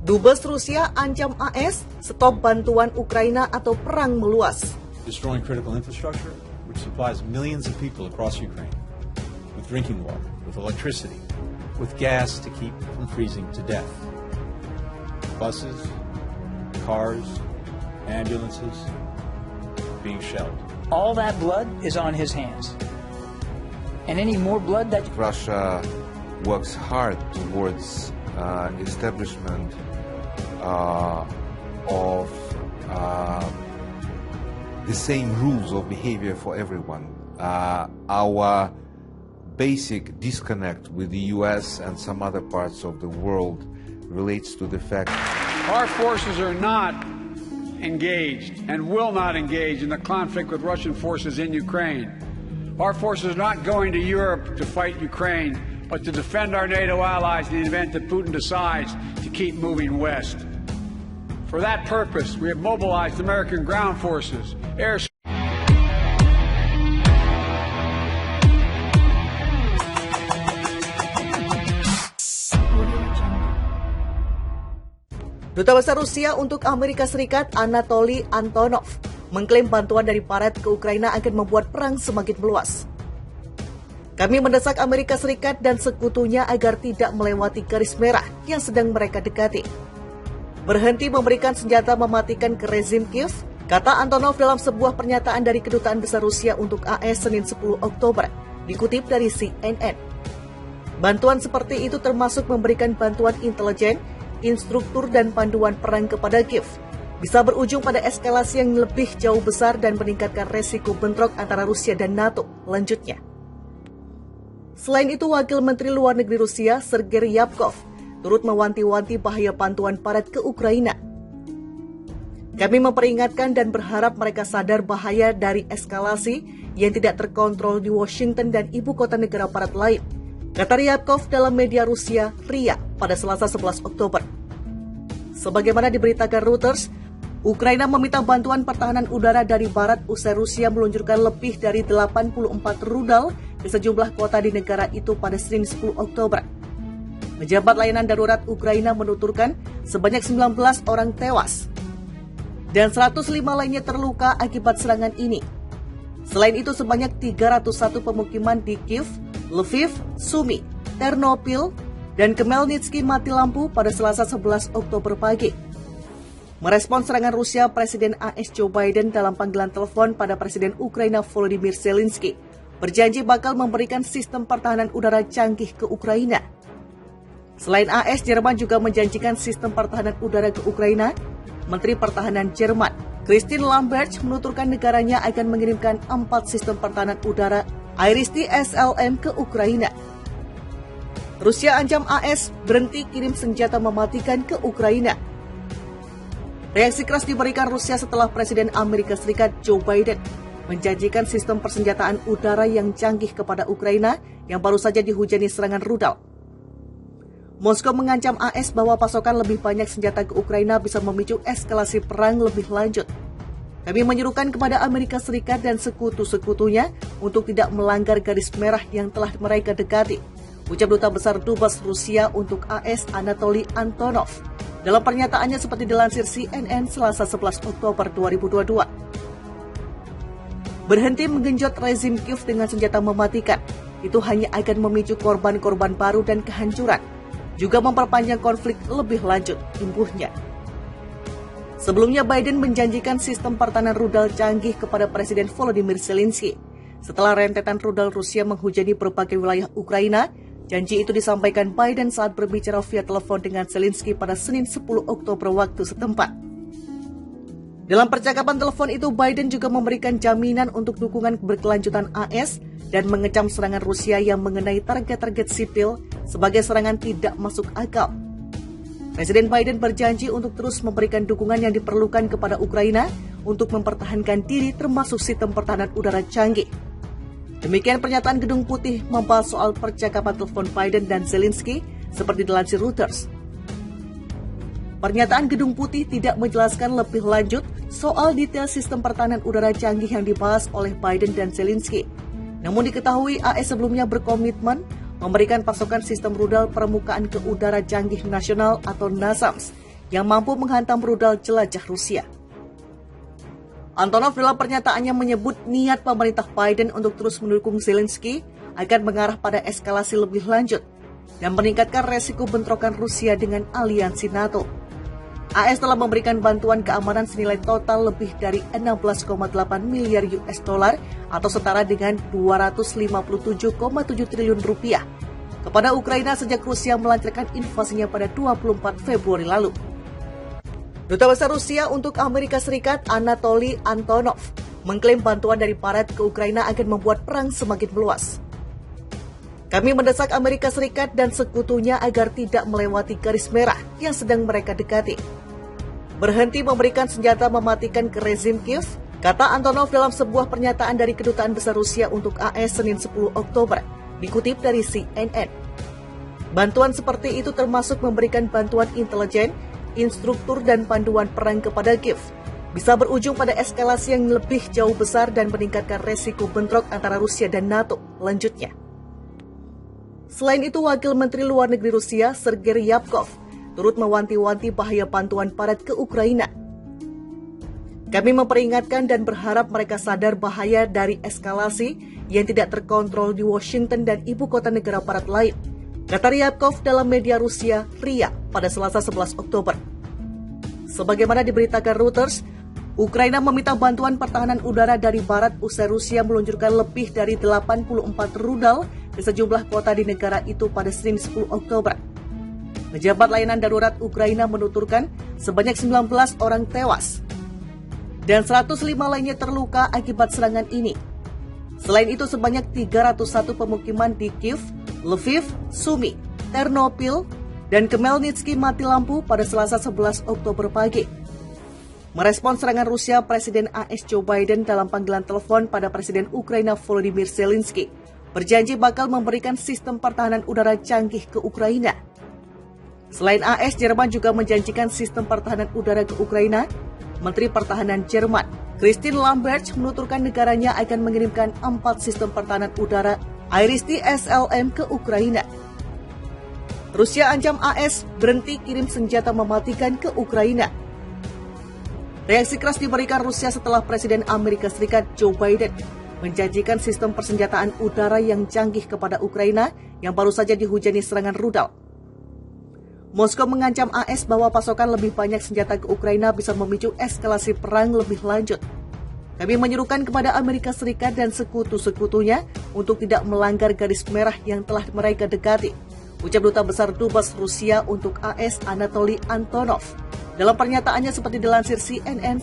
Dubes Rusia ancam AS stop bantuan Ukraina atau perang meluas. Destroying critical infrastructure, which supplies millions of people across Ukraine with drinking water, with electricity, with gas to keep from freezing to death. Buses, cars, ambulances being shelled. All that blood is on his hands. And any more blood that Russia works hard towards establishment of the same rules of behavior for everyone. Our basic disconnect with the US and some other parts of the world relates to the fact our forces are not engaged and will not engage in the conflict with Russian forces in Ukraine. Our forces are not going to Europe to fight Ukraine, but to defend our NATO allies in the event that Putin decides to keep moving west. For that purpose, we have mobilized American ground forces, air. Duta Besar Rusia untuk Amerika Serikat Anatoly Antonov mengklaim bantuan dari Barat ke Ukraina akan membuat perang semakin meluas. Kami mendesak Amerika Serikat dan sekutunya agar tidak melewati garis merah yang sedang mereka dekati. Berhenti memberikan senjata mematikan ke rezim Kiev, kata Antonov dalam sebuah pernyataan dari Kedutaan Besar Rusia untuk AS Senin 10 Oktober, dikutip dari CNN. Bantuan seperti itu termasuk memberikan bantuan intelijen, instruktur dan panduan perang kepada Kiev, bisa berujung pada eskalasi yang lebih jauh besar dan meningkatkan resiko bentrok antara Rusia dan NATO, lanjutnya. Selain itu, Wakil Menteri Luar Negeri Rusia, Sergei Ryabkov, turut mewanti-wanti bahaya bantuan Barat ke Ukraina. Kami memperingatkan dan berharap mereka sadar bahaya dari eskalasi yang tidak terkontrol di Washington dan ibu kota negara Barat lain, kata Ryabkov dalam media Rusia, RIA, pada Selasa 11 Oktober. Sebagaimana diberitakan Reuters, Ukraina meminta bantuan pertahanan udara dari Barat usai Rusia meluncurkan lebih dari 84 rudal ke sejumlah kota di negara itu pada Senin 10 Oktober. Pejabat layanan darurat Ukraina menuturkan sebanyak 19 orang tewas dan 105 lainnya terluka akibat serangan ini. Selain itu, sebanyak 301 pemukiman di Kiev, Lviv, Sumy, Ternopil, dan Khmelnytskyi mati lampu pada Selasa 11 Oktober pagi. Merespons serangan Rusia, Presiden AS Joe Biden dalam panggilan telepon pada Presiden Ukraina Volodymyr Zelensky berjanji bakal memberikan sistem pertahanan udara canggih ke Ukraina. Selain AS, Jerman juga menjanjikan sistem pertahanan udara ke Ukraina. Menteri Pertahanan Jerman, Christine Lambert, menuturkan negaranya akan mengirimkan 4 sistem pertahanan udara IRIS-T-SLM ke Ukraina. Rusia ancam AS berhenti kirim senjata mematikan ke Ukraina. Reaksi keras diberikan Rusia setelah Presiden Amerika Serikat Joe Biden menjanjikan sistem persenjataan udara yang canggih kepada Ukraina yang baru saja dihujani serangan rudal. Moskow mengancam AS bahwa pasokan lebih banyak senjata ke Ukraina bisa memicu eskalasi perang lebih lanjut. Kami menyerukan kepada Amerika Serikat dan sekutu-sekutunya untuk tidak melanggar garis merah yang telah mereka dekati, ucap Duta Besar Dubes Rusia untuk AS Anatoly Antonov dalam pernyataannya seperti dilansir CNN Selasa 11 Oktober 2022. Berhenti menggenjot rezim Kiev dengan senjata mematikan, itu hanya akan memicu korban-korban baru dan kehancuran, juga memperpanjang konflik lebih lanjut, imbuhnya. Sebelumnya, Biden menjanjikan sistem pertahanan rudal canggih kepada Presiden Volodymyr Zelensky. Setelah rentetan rudal Rusia menghujani berbagai wilayah Ukraina, janji itu disampaikan Biden saat berbicara via telepon dengan Zelensky pada Senin 10 Oktober waktu setempat. Dalam percakapan telepon itu, Biden juga memberikan jaminan untuk dukungan berkelanjutan AS dan mengecam serangan Rusia yang mengenai target-target sipil sebagai serangan tidak masuk akal. Presiden Biden berjanji untuk terus memberikan dukungan yang diperlukan kepada Ukraina untuk mempertahankan diri termasuk sistem pertahanan udara canggih. Demikian pernyataan Gedung Putih membahas soal percakapan telepon Biden dan Zelensky seperti dilansir Reuters. Pernyataan Gedung Putih tidak menjelaskan lebih lanjut soal detail sistem pertahanan udara canggih yang dibahas oleh Biden dan Zelensky. Namun diketahui AS sebelumnya berkomitmen memberikan pasokan sistem rudal permukaan ke udara canggih nasional atau NASAMS yang mampu menghantam rudal jelajah Rusia. Antonov dalam pernyataannya menyebut niat pemerintah Biden untuk terus mendukung Zelensky akan mengarah pada eskalasi lebih lanjut dan meningkatkan resiko bentrokan Rusia dengan aliansi NATO. AS telah memberikan bantuan keamanan senilai total lebih dari 16,8 miliar US dollar atau setara dengan 257,7 triliun rupiah kepada Ukraina sejak Rusia melancarkan invasinya pada 24 Februari lalu. Duta Besar Rusia untuk Amerika Serikat Anatoly Antonov mengklaim bantuan dari Barat ke Ukraina akan membuat perang semakin meluas. Kami mendesak Amerika Serikat dan sekutunya agar tidak melewati garis merah yang sedang mereka dekati. Berhenti memberikan senjata mematikan ke rezim Kiev, kata Antonov dalam sebuah pernyataan dari Kedutaan Besar Rusia untuk AS Senin 10 Oktober, dikutip dari CNN. Bantuan seperti itu termasuk memberikan bantuan intelijen, instruktur dan panduan perang kepada Kiev, bisa berujung pada eskalasi yang lebih jauh besar dan meningkatkan resiko bentrok antara Rusia dan NATO, lanjutnya. Selain itu, Wakil Menteri Luar Negeri Rusia, Sergei Ryabkov, turut mewanti-wanti bahaya bantuan Barat ke Ukraina. Kami memperingatkan dan berharap mereka sadar bahaya dari eskalasi yang tidak terkontrol di Washington dan ibu kota negara Barat lain, kata Ryabkov dalam media Rusia, RIA, pada Selasa 11 Oktober. Sebagaimana diberitakan Reuters, Ukraina meminta bantuan pertahanan udara dari Barat usai Rusia meluncurkan lebih dari 84 rudal ke sejumlah kota di negara itu pada Senin 10 Oktober. Pejabat layanan darurat Ukraina menuturkan sebanyak 19 orang tewas dan 105 lainnya terluka akibat serangan ini. Selain itu, sebanyak 301 pemukiman di Kiev, Lviv, Sumy, Ternopil, dan Khmelnytsky mati lampu pada Selasa 11 Oktober pagi. Merespons serangan Rusia, Presiden AS Joe Biden dalam panggilan telepon pada Presiden Ukraina Volodymyr Zelensky berjanji bakal memberikan sistem pertahanan udara canggih ke Ukraina. Selain AS, Jerman juga menjanjikan sistem pertahanan udara ke Ukraina. Menteri Pertahanan Jerman, Christine Lambert, menuturkan negaranya akan mengirimkan 4 sistem pertahanan udara IRIS-T-SLM ke Ukraina. Rusia ancam AS berhenti kirim senjata mematikan ke Ukraina. Reaksi keras diberikan Rusia setelah Presiden Amerika Serikat Joe Biden menjanjikan sistem persenjataan udara yang canggih kepada Ukraina yang baru saja dihujani serangan rudal. Moskow mengancam AS bahwa pasokan lebih banyak senjata ke Ukraina bisa memicu eskalasi perang lebih lanjut. Kami menyerukan kepada Amerika Serikat dan sekutu-sekutunya untuk tidak melanggar garis merah yang telah mereka dekati, ucap Duta Besar Dubes Rusia untuk AS Anatoly Antonov dalam pernyataannya seperti dilansir CNN.